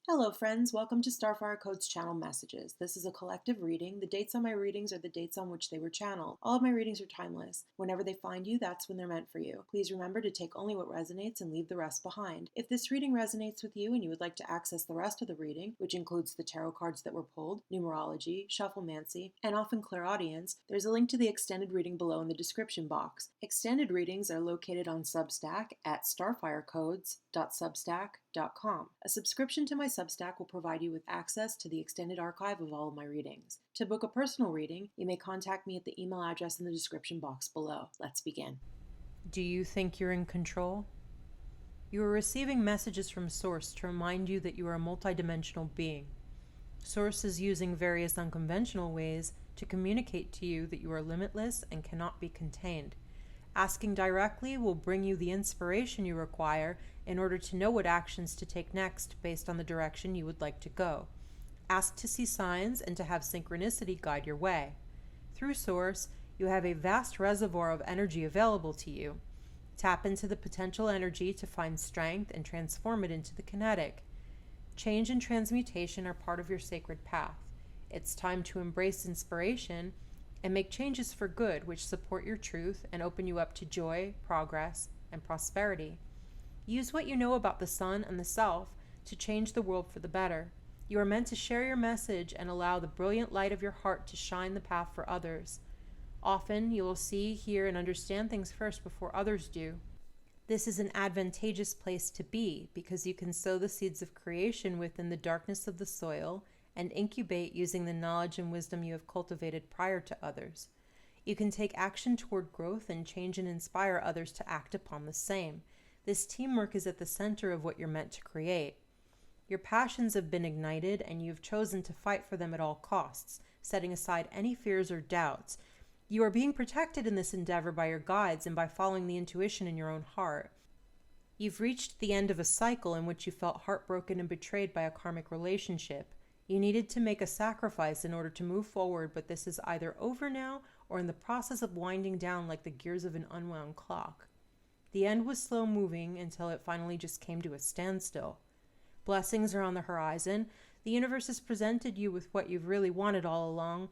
Hello friends, welcome to Starfire Code's channel messages. This is a collective reading. The dates on my readings are the dates on which they were channeled. All of my readings are timeless. Whenever they find you, that's when they're meant for you. Please remember to take only what resonates and leave the rest behind. If this reading resonates with you and you would like to access the rest of the reading, which includes the tarot cards that were pulled, numerology, shufflemancy, and often clairaudience, there's a link to the extended reading below in the description box. Extended readings are located on Substack at starfirecodes.substack.com. A subscription to my Substack will provide you with access to the extended archive of all of my readings. To book a personal reading, you may contact me at the email address in the description box below. Let's begin. Do you think you're in control? You are receiving messages from Source to remind you that you are a multidimensional being. Source is using various unconventional ways to communicate to you that you are limitless and cannot be contained. Asking directly will bring you the inspiration you require in order to know what actions to take next based on the direction you would like to go. Ask to see signs and to have synchronicity guide your way. Through Source, you have a vast reservoir of energy available to you. Tap into the potential energy to find strength and transform it into the kinetic. Change and transmutation are part of your sacred path. It's time to embrace inspiration and make changes for good which support your truth and open you up to joy, progress, and prosperity. Use what you know about the sun and the self to change the world for the better. You are meant to share your message and allow the brilliant light of your heart to shine the path for others. Often you will see, hear, and understand things first before others do. This is an advantageous place to be because you can sow the seeds of creation within the darkness of the soil and incubate using the knowledge and wisdom you have cultivated prior to others. You can take action toward growth and change and inspire others to act upon the same. This teamwork is at the center of what you're meant to create. Your passions have been ignited and you have chosen to fight for them at all costs, setting aside any fears or doubts. You are being protected in this endeavor by your guides and by following the intuition in your own heart. You've reached the end of a cycle in which you felt heartbroken and betrayed by a karmic relationship. You needed to make a sacrifice in order to move forward, but this is either over now or in the process of winding down like the gears of an unwound clock. The end was slow moving until it finally just came to a standstill. Blessings are on the horizon. The universe has presented you with what you've really wanted all along,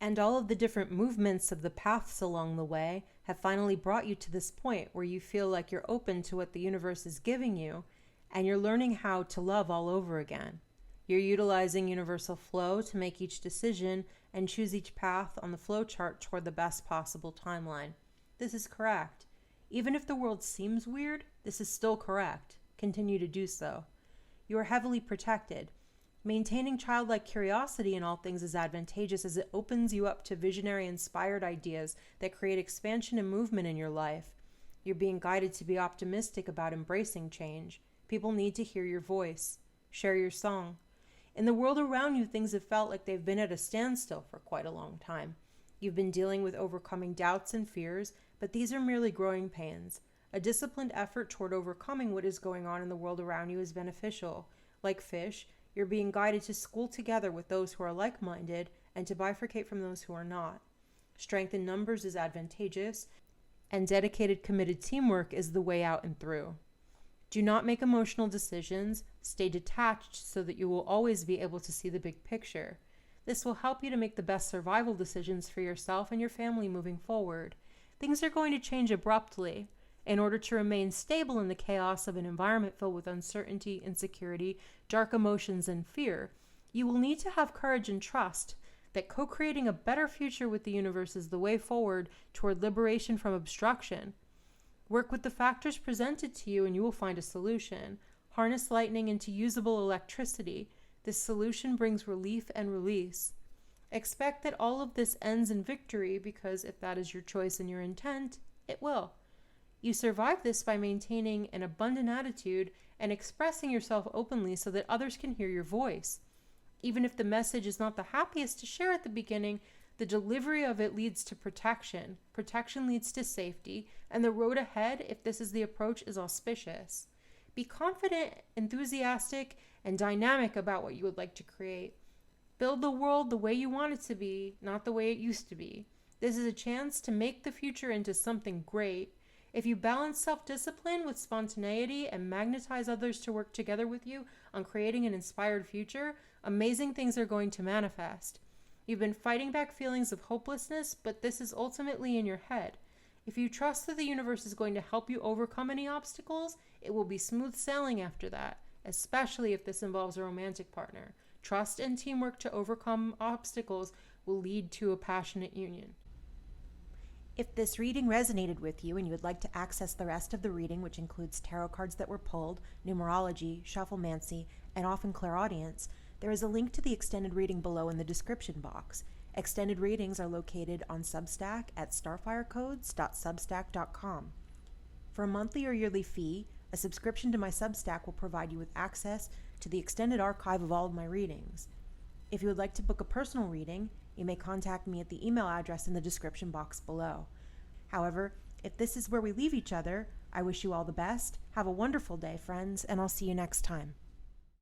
and all of the different movements of the paths along the way have finally brought you to this point where you feel like you're open to what the universe is giving you, and you're learning how to love all over again. You're utilizing universal flow to make each decision and choose each path on the flow chart toward the best possible timeline. This is correct. Even if the world seems weird, this is still correct. Continue to do so. You are heavily protected. Maintaining childlike curiosity in all things is advantageous as it opens you up to visionary, inspired ideas that create expansion and movement in your life. You're being guided to be optimistic about embracing change. People need to hear your voice. Share your song. In the world around you, things have felt like they've been at a standstill for quite a long time. You've been dealing with overcoming doubts and fears, but these are merely growing pains. A disciplined effort toward overcoming what is going on in the world around you is beneficial. Like fish, you're being guided to school together with those who are like-minded and to bifurcate from those who are not. Strength in numbers is advantageous, and dedicated, committed teamwork is the way out and through. Do not make emotional decisions. Stay detached so that you will always be able to see the big picture. This will help you to make the best survival decisions for yourself and your family moving forward. Things are going to change abruptly. In order to remain stable in the chaos of an environment filled with uncertainty, insecurity, dark emotions, and fear, you will need to have courage and trust that co-creating a better future with the universe is the way forward toward liberation from obstruction. Work with the factors presented to you and you will find a solution. Harness lightning into usable electricity. This solution brings relief and release. Expect that all of this ends in victory because if that is your choice and your intent, it will. You survive this by maintaining an abundant attitude and expressing yourself openly so that others can hear your voice. Even if the message is not the happiest to share at the beginning, the delivery of it leads to protection. Protection leads to safety, and the road ahead, if this is the approach, is auspicious. Be confident, enthusiastic, and dynamic about what you would like to create. Build the world the way you want it to be, not the way it used to be. This is a chance to make the future into something great. If you balance self-discipline with spontaneity and magnetize others to work together with you on creating an inspired future, amazing things are going to manifest. You've been fighting back feelings of hopelessness, but this is ultimately in your head. If you trust that the universe is going to help you overcome any obstacles, it will be smooth sailing after that, especially if this involves a romantic partner. Trust and teamwork to overcome obstacles will lead to a passionate union. If this reading resonated with you and you would like to access the rest of the reading, which includes tarot cards that were pulled, numerology, shufflemancy, and often clairaudience, there is a link to the extended reading below in the description box. Extended readings are located on Substack at starfirecodes.substack.com. For a monthly or yearly fee, a subscription to my Substack will provide you with access to the extended archive of all of my readings. If you would like to book a personal reading, you may contact me at the email address in the description box below. However, if this is where we leave each other, I wish you all the best. Have a wonderful day, friends, and I'll see you next time.